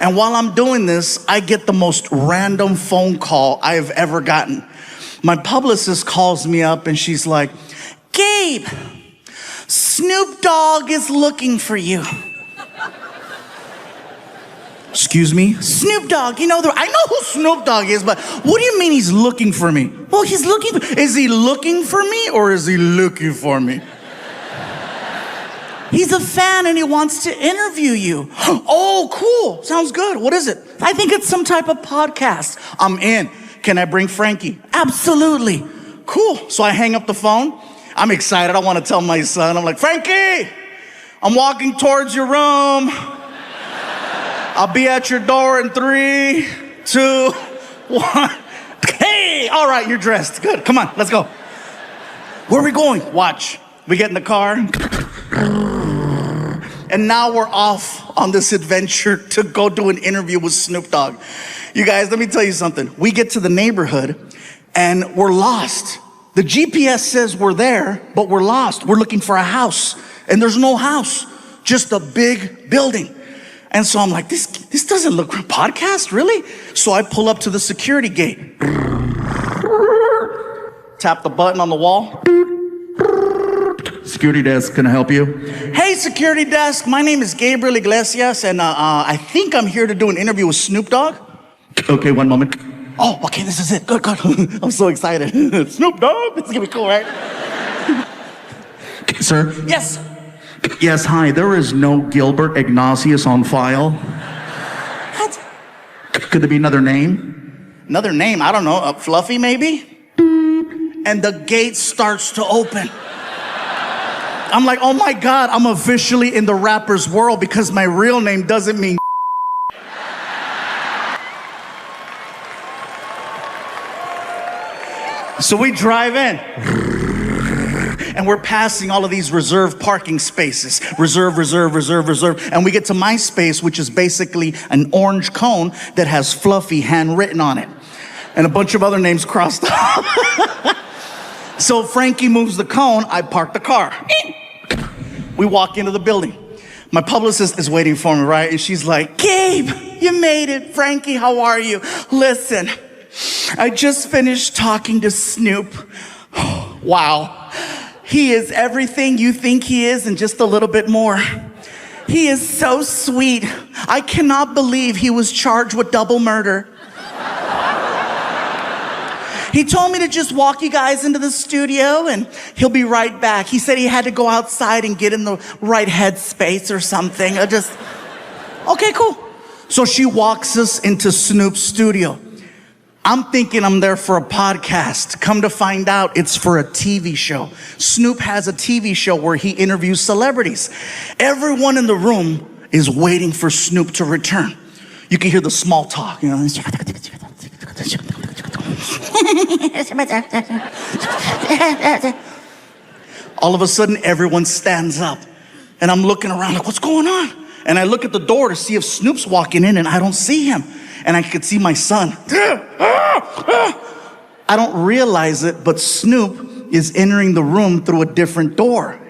And while I'm doing this, I get the most random phone call I have ever gotten. My publicist calls me up and she's like, Gabe, Snoop Dogg is looking for you. Excuse me? Snoop Dogg, I know who Snoop Dogg is, but what do you mean he's looking for me? Well, is he looking for me or is he looking for me? He's a fan and he wants to interview you. Oh, cool. Sounds good. What is it? I think it's some type of podcast. I'm in. Can I bring Frankie? Absolutely. Cool. So I hang up the phone. I'm excited. I want to tell my son. I'm like, Frankie, I'm walking towards your room. I'll be at your door in 3, 2, 1. Hey, all right, you're dressed. Good. Come on, let's go. Where are we going? Watch. We get in the car. And now we're off on this adventure to go do an interview with Snoop Dogg. You guys, let me tell you something. We get to the neighborhood and we're lost. The GPS says we're there, but we're lost. We're looking for a house and there's no house, just a big building. And so I'm like, this doesn't look like a podcast, really? So I pull up to the security gate. Tap the button on the wall. Security desk, can I help you? Hey, security desk, my name is Gabriel Iglesias, and I think I'm here to do an interview with Snoop Dogg. Okay, one moment. Oh, okay, this is it. Good. I'm so excited. Snoop Dogg, this is gonna be cool, right? Sir? Yes. Yes, hi, there is no Gilbert Ignatius on file. What? Could there be another name? Another name? I don't know, Fluffy maybe? And the gate starts to open. I'm like, oh my God, I'm officially in the rapper's world because my real name doesn't mean So we drive in. And we're passing all of these reserved parking spaces. Reserve. And we get to my space, which is basically an orange cone that has Fluffy handwritten on it. And a bunch of other names crossed off. So Frankie moves the cone, I park the car. We walk into the building. My publicist is waiting for me, right? And she's like, Gabe, you made it. Frankie, how are you? Listen, I just finished talking to Snoop. Wow. He is everything you think he is and just a little bit more. He is so sweet. I cannot believe he was charged with double murder. He told me to just walk you guys into the studio and he'll be right back. He said he had to go outside and get in the right headspace or something. Okay, cool. So she walks us into Snoop's studio. I'm thinking I'm there for a podcast. Come to find out, it's for a TV show. Snoop has a TV show where he interviews celebrities. Everyone in the room is waiting for Snoop to return. You can hear the small talk, All of a sudden, everyone stands up. And I'm looking around like, what's going on? And I look at the door to see if Snoop's walking in and I don't see him. And I could see my son. I don't realize it, but Snoop is entering the room through a different door.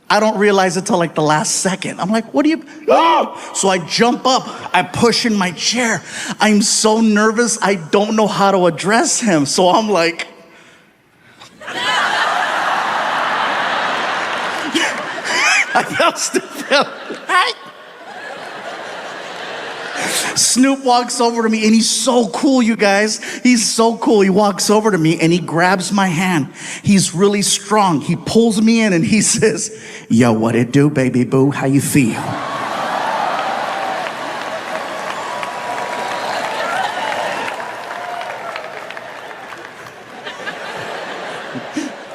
I don't realize it till like the last second. I'm like, what do you? Oh! So I jump up, I push in my chair. I'm so nervous, I don't know how to address him. So I'm like, I felt stupid. Snoop walks over to me and he's so cool, you guys. He's so cool. He walks over to me and he grabs my hand. He's really strong. He pulls me in and he says, yo, what it do, baby boo? How you feel?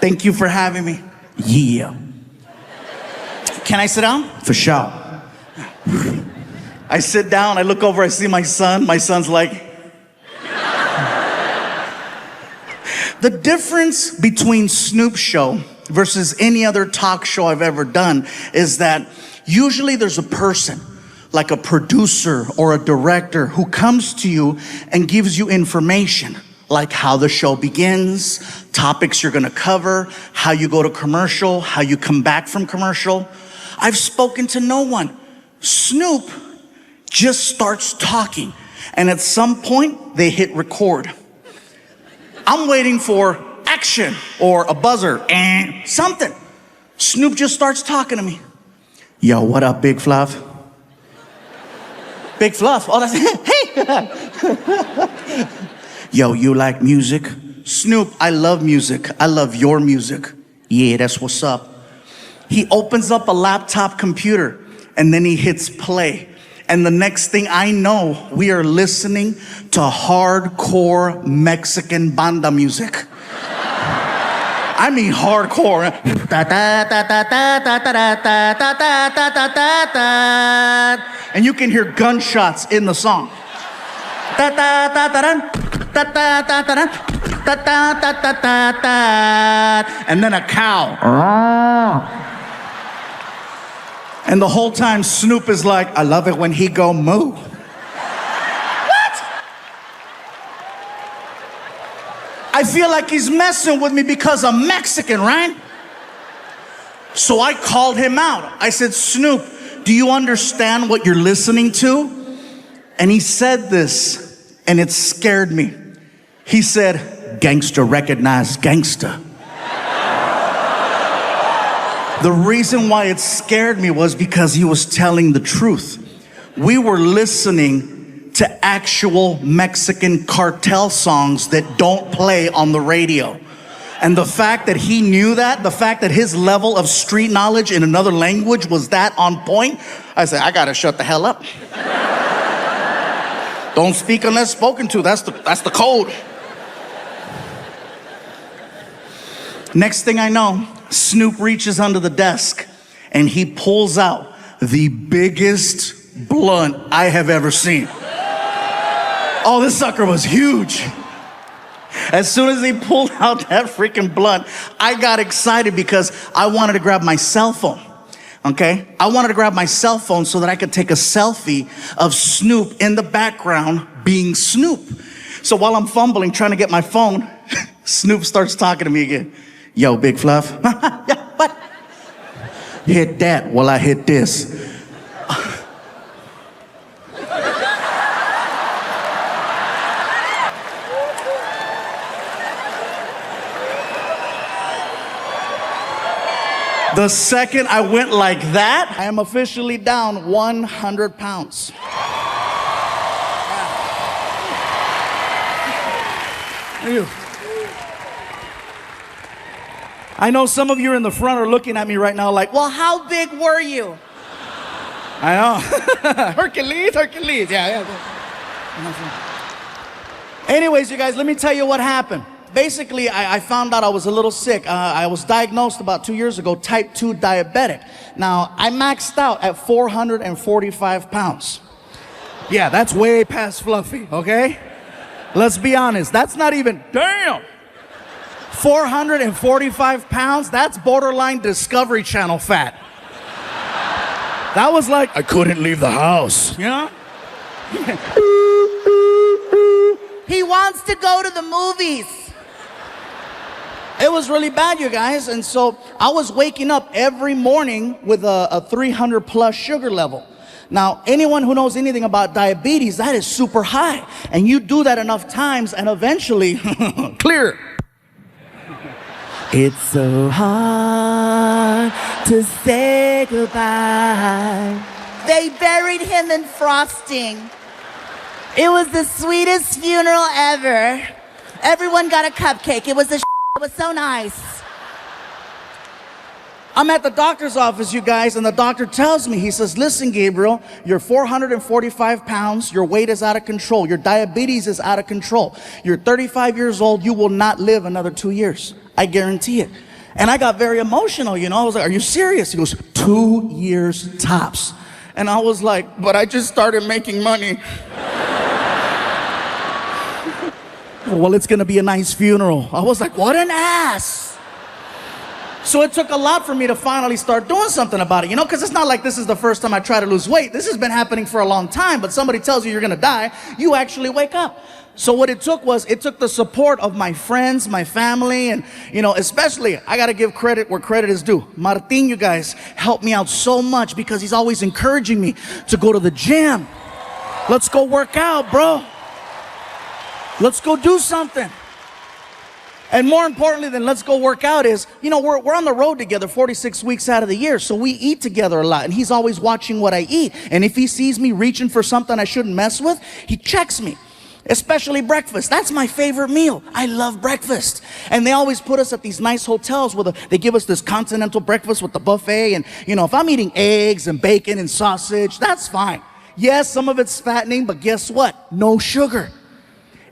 Thank you for having me. Yeah. Can I sit down? For sure. I sit down, I look over, I see my son. My son's like... The difference between Snoop's show versus any other talk show I've ever done is that usually there's a person, like a producer or a director, who comes to you and gives you information, like how the show begins, topics you're gonna cover, how you go to commercial, how you come back from commercial. I've spoken to no one. Snoop just starts talking. And at some point, they hit record. I'm waiting for action or a buzzer and something. Snoop just starts talking to me. Yo, what up, Big Fluff? Big Fluff. Oh, that's hey. Yo, you like music? Snoop, I love music. I love your music. Yeah, that's what's up. He opens up a laptop computer and then he hits play. And the next thing I know, we are listening to hardcore Mexican banda music. I mean hardcore. And you can hear gunshots in the song. And then a cow. And the whole time Snoop is like, I love it when he go moo. What? I feel like he's messing with me because I'm Mexican, right? So I called him out. I said, Snoop, do you understand what you're listening to? And he said this, and it scared me. He said, gangster recognize gangster. The reason why it scared me was because he was telling the truth. We were listening to actual Mexican cartel songs that don't play on the radio. And the fact that he knew that, the fact that his level of street knowledge in another language was that on point, I said, I gotta shut the hell up. Don't speak unless spoken to. That's the code. Next thing I know, Snoop reaches under the desk and he pulls out the biggest blunt I have ever seen. Oh, this sucker was huge. As soon as he pulled out that freaking blunt, I got excited because I wanted to grab my cell phone. Okay? I wanted to grab my cell phone so that I could take a selfie of Snoop in the background being Snoop. So while I'm fumbling, trying to get my phone, Snoop starts talking to me again. Yo, Big Fluff. Yeah, what? Hit that while I hit this. The second I went like that, I am officially down 100 pounds. Yeah. I know some of you in the front are looking at me right now like, well, how big were you? I know. Hercules. Yeah. Anyways, you guys, let me tell you what happened. Basically, I found out I was a little sick. I was diagnosed about 2 years ago, type 2 diabetic. Now, I maxed out at 445 pounds. Yeah, that's way past fluffy, okay? Let's be honest, that's not even, damn! 445 pounds, that's borderline Discovery Channel fat. That was like, I couldn't leave the house, you know? He wants to go to the movies. It was really bad, you guys, and so I was waking up every morning with a 300 plus sugar level. Now, anyone who knows anything about diabetes, that is super high. And you do that enough times and eventually, clear. It's so hard to say goodbye. They buried him in frosting. It was the sweetest funeral ever. Everyone got a cupcake. It was so nice. I'm at the doctor's office, you guys, and the doctor tells me, he says, listen, Gabriel, you're 445 pounds, your weight is out of control, your diabetes is out of control, you're 35 years old, you will not live another 2 years. I guarantee it. And I got very emotional, you know, I was like, are you serious? He goes, 2 years tops. And I was like, but I just started making money. Well, it's gonna be a nice funeral. I was like, what an ass. So it took a lot for me to finally start doing something about it, you know, because it's not like this is the first time I try to lose weight. This has been happening for a long time, but somebody tells you you're gonna die, you actually wake up. So what it took the support of my friends, my family, and, you know, especially, I gotta give credit where credit is due. Martin, you guys, helped me out so much because he's always encouraging me to go to the gym. Let's go work out, bro. Let's go do something. And more importantly than let's go work out is, you know, we're on the road together 46 weeks out of the year, so we eat together a lot, and he's always watching what I eat. And if he sees me reaching for something I shouldn't mess with, he checks me, especially breakfast. That's my favorite meal. I love breakfast. And they always put us at these nice hotels where they give us this continental breakfast with the buffet. And, you know, if I'm eating eggs and bacon and sausage, that's fine. Yes, some of it's fattening, but guess what? No sugar.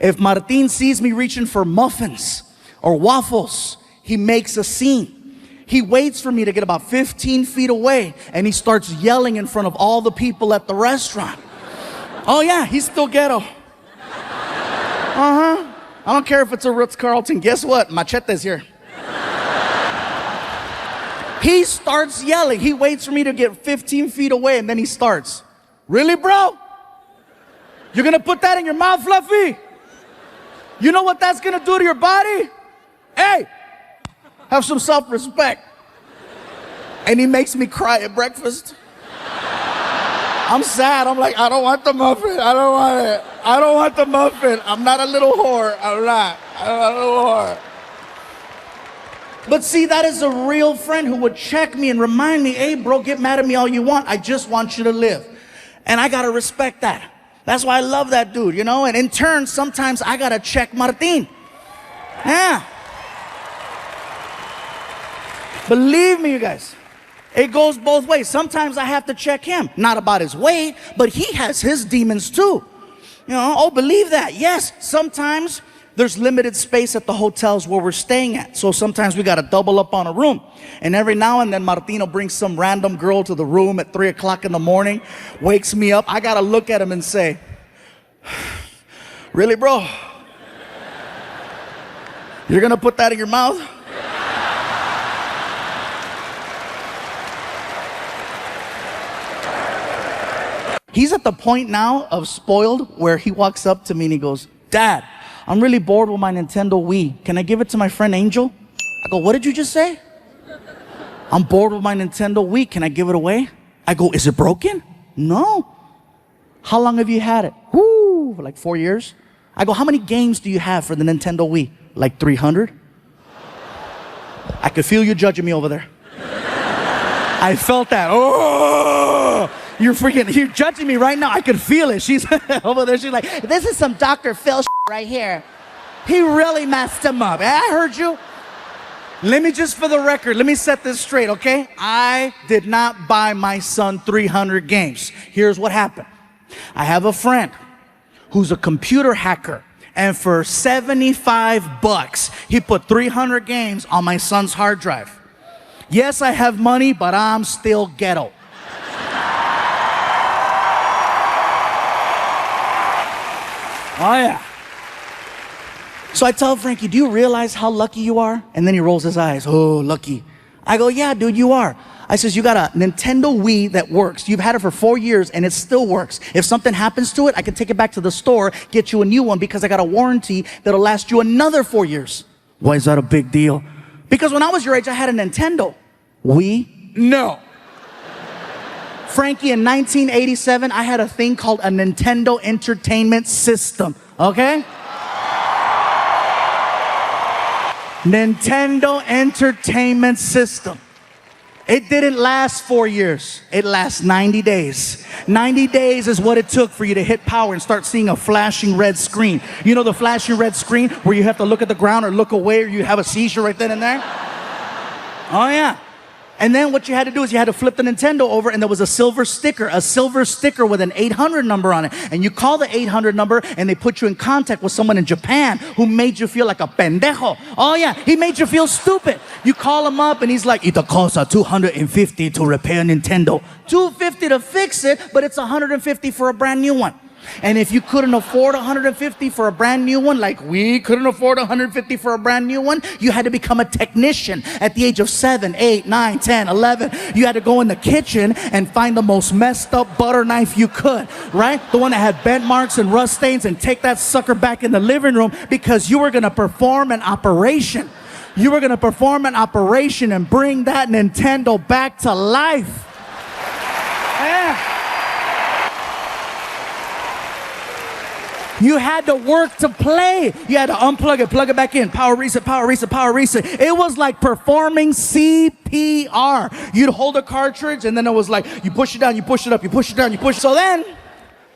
If Martin sees me reaching for muffins or waffles, he makes a scene. He waits for me to get about 15 feet away, and he starts yelling in front of all the people at the restaurant. Oh yeah, he's still ghetto. I don't care if it's a Ritz-Carlton. Guess what? Machete's here. He starts yelling. He waits for me to get 15 feet away, and then he starts. Really, bro? You're gonna put that in your mouth, Fluffy? You know what that's gonna do to your body? Hey, have some self-respect. And he makes me cry at breakfast. I'm sad. I'm like, I don't want the muffin. I don't want it. I don't want the muffin. I'm not a little whore. I'm not a little whore. But see, that is a real friend who would check me and remind me, hey, bro, get mad at me all you want. I just want you to live. And I gotta respect that. That's why I love that dude, you know? And in turn, sometimes I gotta check Martin. Yeah. Believe me, you guys, it goes both ways. Sometimes I have to check him, not about his weight, but he has his demons too. You know, oh, believe that. Yes, sometimes there's limited space at the hotels where we're staying at. So sometimes we got to double up on a room. And every now and then Martino brings some random girl to the room at 3 o'clock in the morning, wakes me up. I got to look at him and say, really, bro? You're going to put that in your mouth? He's at the point now of spoiled where he walks up to me and he goes, Dad, I'm really bored with my Nintendo Wii. Can I give it to my friend Angel? I go, what did you just say? I'm bored with my Nintendo Wii. Can I give it away? I go, is it broken? No. How long have you had it? Woo, like 4 years. I go, how many games do you have for the Nintendo Wii? Like 300. I could feel you judging me over there. I felt that. Oh! You're judging me right now. I could feel it. She's over there. She's like, this is some Dr. Phil right here. He really messed him up. I heard you. Let me just, for the record, let me set this straight, okay? I did not buy my son 300 games. Here's what happened. I have a friend who's a computer hacker, and for $75, he put 300 games on my son's hard drive. Yes, I have money, but I'm still ghetto. Oh, yeah. So I tell Frankie, do you realize how lucky you are? And then he rolls his eyes. Oh, lucky. I go, yeah, dude, you are. I says, you got a Nintendo Wii that works. You've had it for 4 years and it still works. If something happens to it, I can take it back to the store, get you a new one because I got a warranty that'll last you another 4 years. Why is that a big deal? Because when I was your age, I had a Nintendo. Wii? No. Frankie, in 1987, I had a thing called a Nintendo Entertainment System, okay? Nintendo Entertainment System. It didn't last 4 years. It lasts 90 days. 90 days is what it took for you to hit power and start seeing a flashing red screen. You know the flashing red screen where you have to look at the ground or look away or you have a seizure right then and there? Oh, yeah. And then what you had to do is you had to flip the Nintendo over and there was a silver sticker with an 800 number on it. And you call the 800 number and they put you in contact with someone in Japan who made you feel like a pendejo. Oh yeah, he made you feel stupid. You call him up and he's like, it costs $250 to repair Nintendo. $250 to fix it, but it's $150 for a brand new one. And if you couldn't afford $150 for a brand new one, like we couldn't afford $150 for a brand new one, you had to become a technician at the age of 7, 8, 9, 10, 11. You had to go in the kitchen and find the most messed up butter knife you could, right? The one that had bent marks and rust stains, and take that sucker back in the living room because you were going to perform an operation. You were going to perform an operation and bring that Nintendo back to life. Yeah. You had to work to play. You had to unplug it, plug it back in, power reset, power reset, power reset. It was like performing CPR. You'd hold a cartridge and then it was like, you push it down, you push it up, you push it down, you push it. So then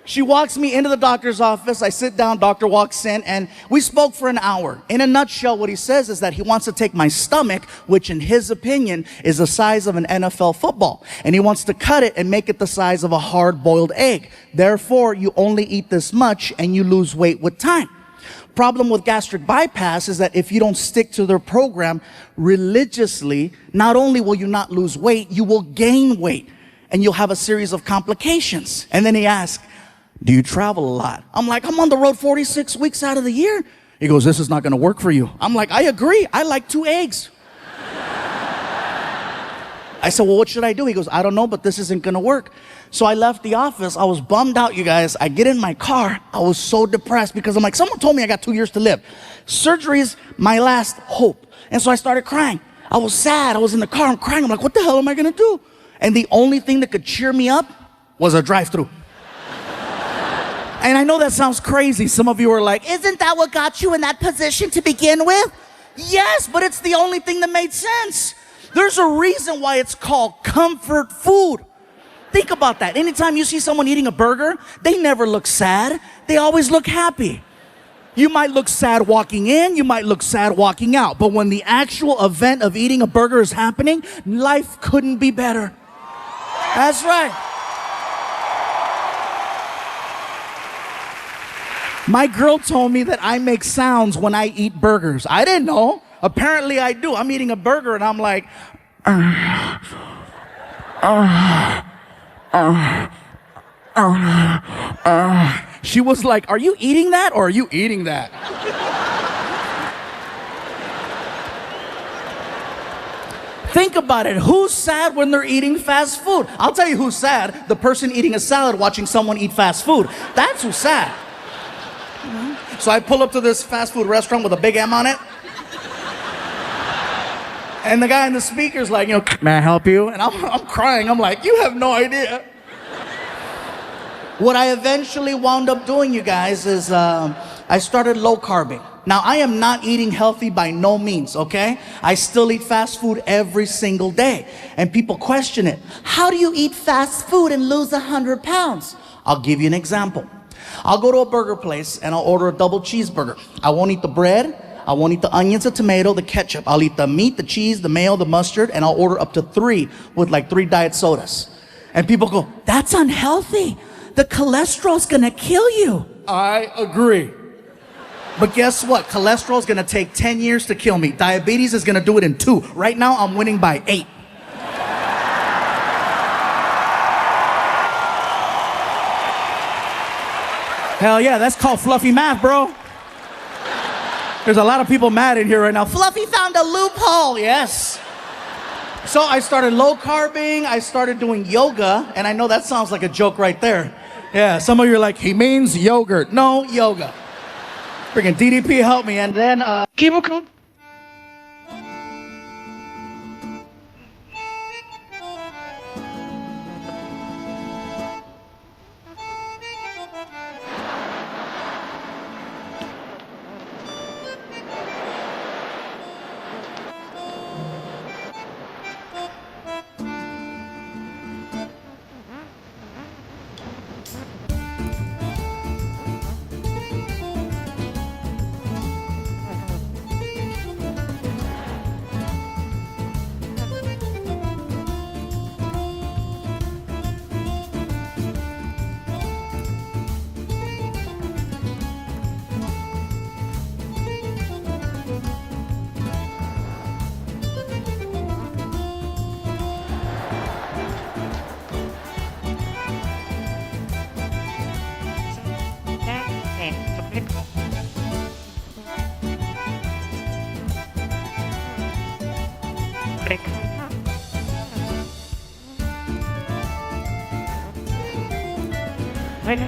she walks me into the doctor's office. I sit down, doctor walks in, and we spoke for an hour. In a nutshell, what he says is that he wants to take my stomach, which in his opinion is the size of an NFL football, and he wants to cut it and make it the size of a hard-boiled egg. Therefore, you only eat this much and you lose weight with time. Problem with gastric bypass is that if you don't stick to their program religiously, not only will you not lose weight, you will gain weight, and you'll have a series of complications. And then he asked, do you travel a lot? I'm like, I'm on the road 46 weeks out of the year. He goes, this is not going to work for you. I'm like, I agree. I like 2 eggs. I said, well, what should I do? He goes, I don't know, but this isn't going to work. So I left the office. I was bummed out, you guys. I get in my car. I was so depressed because I'm like, someone told me I got 2 years to live. Surgery is my last hope. And so I started crying. I was sad. I was in the car. I'm crying. I'm like, what the hell am I going to do? And the only thing that could cheer me up was a drive-thru. And I know that sounds crazy. Some of you are like, isn't that what got you in that position to begin with? Yes, but it's the only thing that made sense. There's a reason why it's called comfort food. Think about that. Anytime you see someone eating a burger, they never look sad. They always look happy. You might look sad walking in, you might look sad walking out, but when the actual event of eating a burger is happening, life couldn't be better. That's right. My girl told me that I make sounds when I eat burgers. I didn't know. Apparently I do. I'm eating a burger and I'm like, She was like, are you eating that or are you eating that? Think about it. Who's sad when they're eating fast food? I'll tell you who's sad. The person eating a salad watching someone eat fast food. That's who's sad. So I pull up to this fast food restaurant with a big M on it. And the guy in the speaker's like, may I help you? And I'm crying. I'm like, you have no idea. What I eventually wound up doing, you guys, is I started low carbing. Now, I am not eating healthy by no means, okay? I still eat fast food every single day. And people question it. How do you eat fast food and lose 100 pounds? I'll give you an example. I'll go to a burger place and I'll order a double cheeseburger. I won't eat the bread. I won't eat the onions, the tomato, the ketchup. I'll eat the meat, the cheese, the mayo, the mustard, and I'll order up to 3 with like 3 diet sodas. And people go, that's unhealthy. The cholesterol's gonna kill you. I agree. But guess what? Cholesterol's gonna take 10 years to kill me. Diabetes is gonna do it in 2. Right now, I'm winning by 8. Hell yeah, that's called fluffy math, bro. There's a lot of people mad in here right now. Fluffy found a loophole, yes. So I started low carbing, I started doing yoga, and I know that sounds like a joke right there. Yeah, some of you are like, he means yogurt. No, yoga. Freaking DDP helped me, and then, keep it cool. Bueno.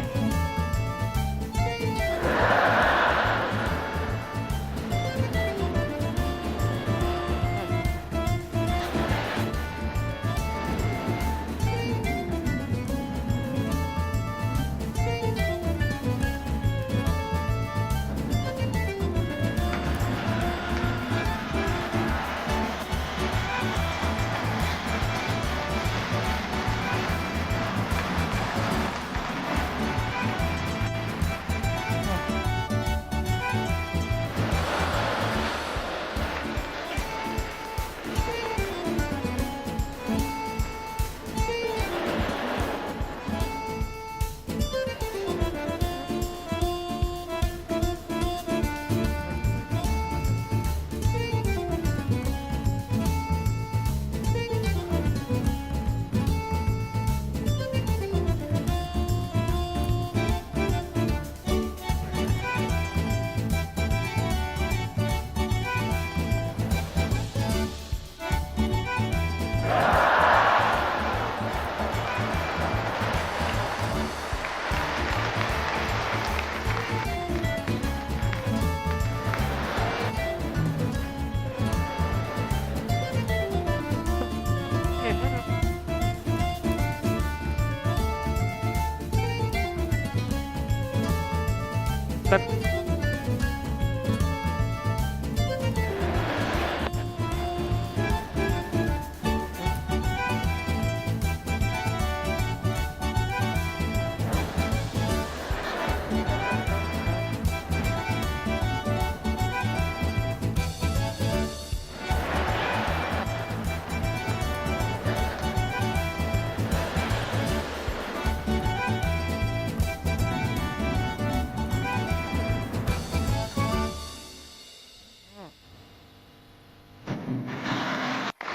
But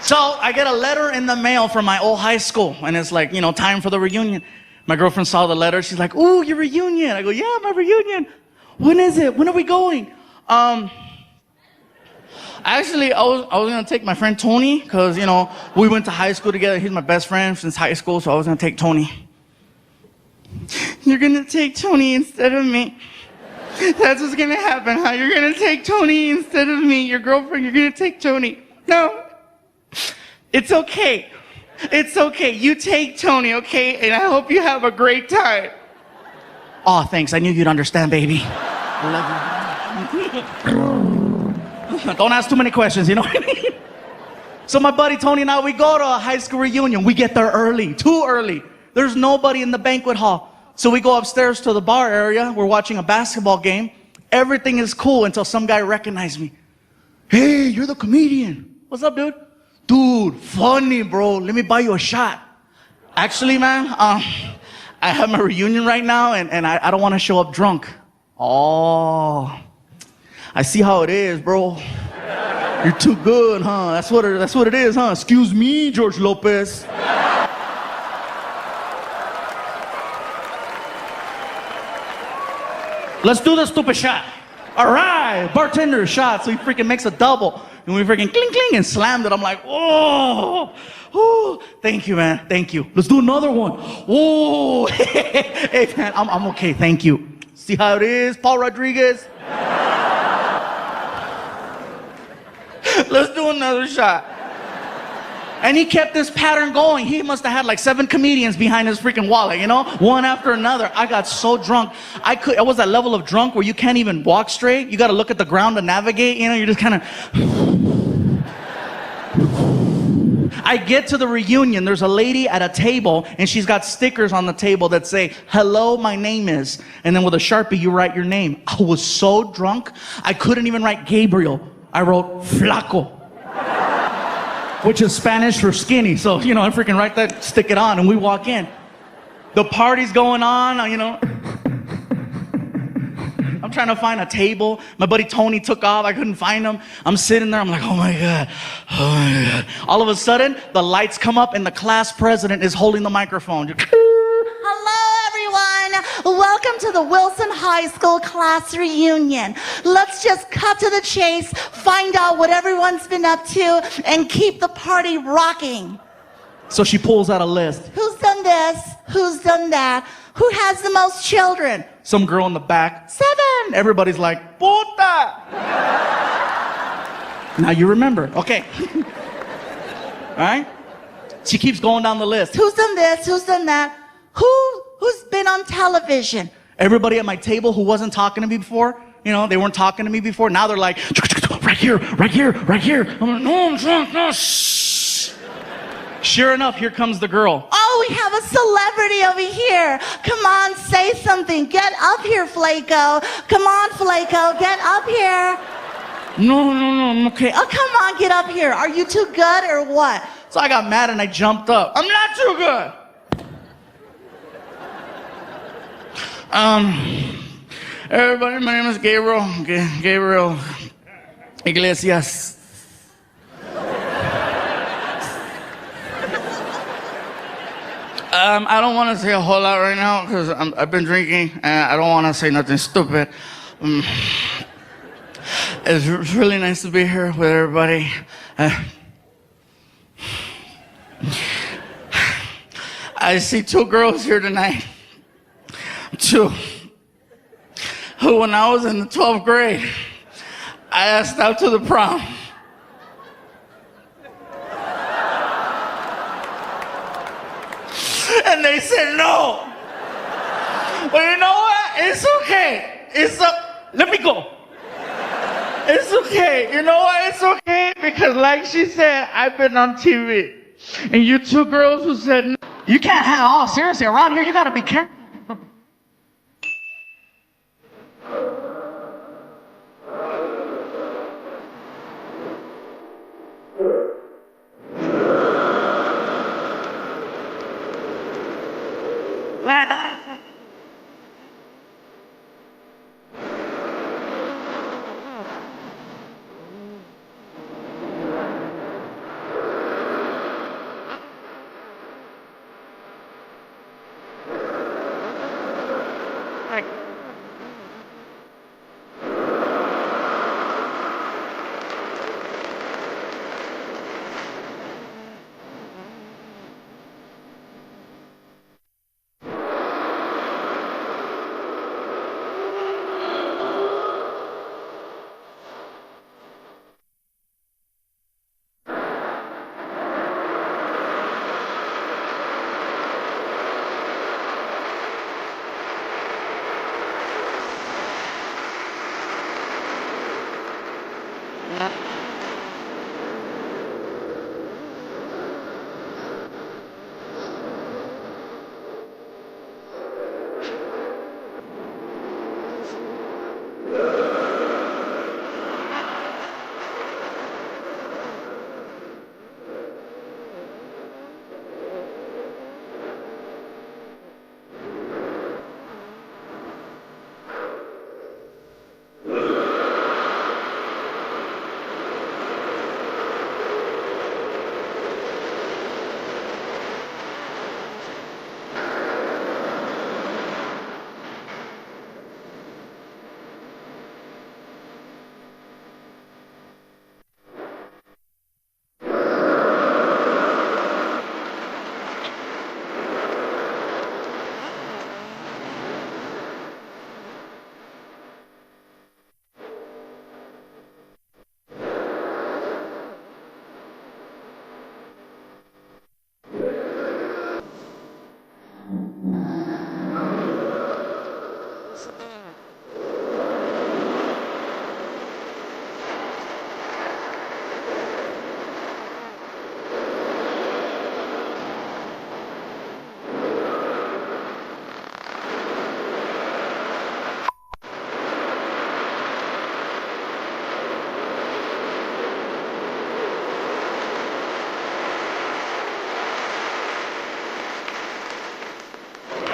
so I get a letter in the mail from my old high school, and it's like, time for the reunion. My girlfriend saw the letter. She's like, "Ooh, your reunion." I go, "Yeah, my reunion. When is it? When are we going?" Actually, I was gonna take my friend Tony, because we went to high school together. He's my best friend since high school, so I was gonna take Tony. "You're gonna take Tony instead of me. That's what's gonna happen, huh? You're gonna take Tony instead of me. Your girlfriend, you're gonna take Tony." "No. It's okay. It's okay. You take Tony, okay? And I hope you have a great time." "Oh, thanks. I knew you'd understand, baby. I love you." Don't ask too many questions, you know what I mean? So my buddy Tony and I, we go to a high school reunion. We get there early, too early. There's nobody in the banquet hall. So we go upstairs to the bar area. We're watching a basketball game. Everything is cool until some guy recognized me. "Hey, you're the comedian. What's up, dude?" "Dude, funny, bro. Let me buy you a shot." "Actually, man, I have my reunion right now, and I don't want to show up drunk." "Oh, I see how it is, bro. You're too good, huh? That's what it is, huh? Excuse me, George Lopez." "Let's do the stupid shot." "All right, bartender shot." So he freaking makes a double. And we freaking cling, cling, and slammed it. I'm like, "Oh, thank you, man. Thank you. Let's do another one." "Oh, hey, man, I'm okay. Thank you." See how it is, Paul Rodriguez? "Let's do another shot." And he kept this pattern going. He must have had like 7 comedians behind his freaking wallet, one after another. I got so drunk. I was that level of drunk where you can't even walk straight. You got to look at the ground to navigate. You're just kind of. I get to the reunion. There's a lady at a table, and she's got stickers on the table that say, "Hello, my name is." And then with a Sharpie, you write your name. I was so drunk, I couldn't even write Gabriel. I wrote Flaco, which is Spanish for skinny. So, I freaking write that, stick it on, and we walk in. The party's going on, I'm trying to find a table. My buddy Tony took off. I couldn't find him. I'm sitting there. I'm like, oh my God. All of a sudden, the lights come up, and the class president is holding the microphone. Hello, everyone. Welcome to the Wilson High School class reunion. Let's just cut to the chase, find out what everyone's been up to, and keep the party rocking. So she pulls out a list. Who's done this? Who's done that? Who has the most children? Some girl in the back. 7. Everybody's like, "Puta." Now you remember. Okay. All right? She keeps going down the list. Who's done this? Who's done that? Who's been on television? Everybody at my table who wasn't talking to me before, they weren't talking to me before. Now they're like, "Right here, right here, right here." I'm like, "No, I'm drunk, no, shh." Sure enough, here comes the girl. Oh, we have a celebrity over here. Come on, say something. Get up here, Flaco. Come on, Flaco, get up here. No, I'm okay. Oh, come on, get up here. Are you too good or what? So I got mad and I jumped up. "I'm not too good." Everybody, my name is Gabriel Iglesias. I don't want to say a whole lot right now because I've been drinking and I don't want to say nothing stupid. It's really nice to be here with everybody. I see 2 girls here tonight. 2 who, when I was in the 12th grade, I asked out to the prom. And they said no. But you know what? It's okay. It's Let me go. It's okay. You know why it's okay? Because like she said, I've been on TV. And you two girls who said, no, you can't have, oh, seriously, around here you gotta be careful.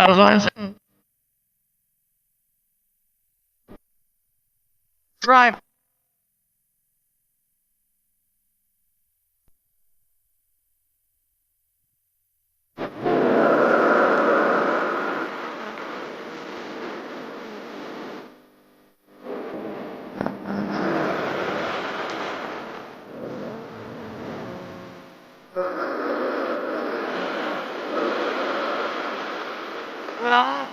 I was going to say, drive. Well,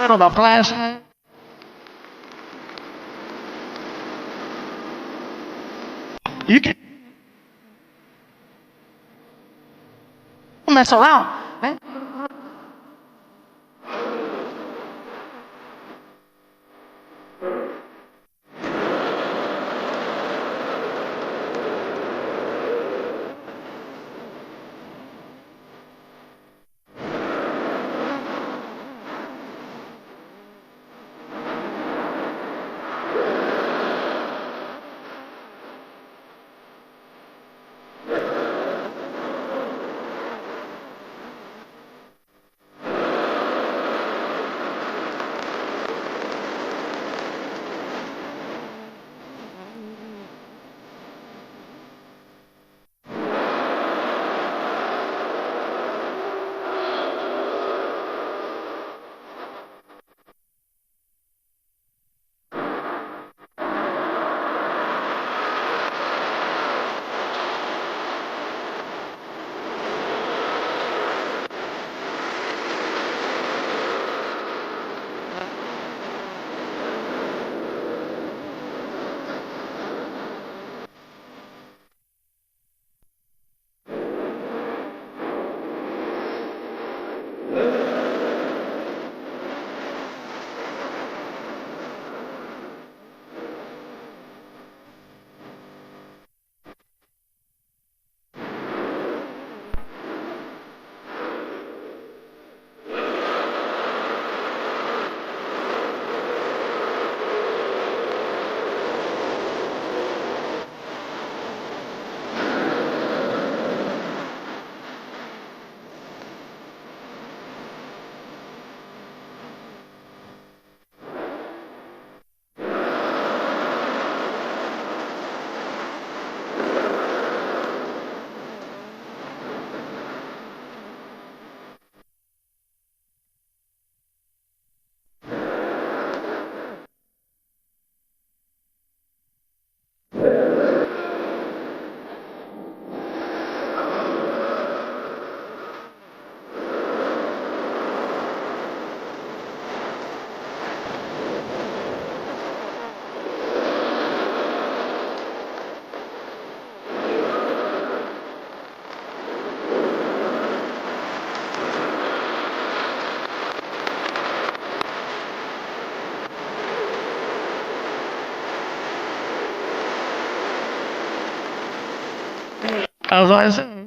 I don't know, class. You can mess around, man. As I said.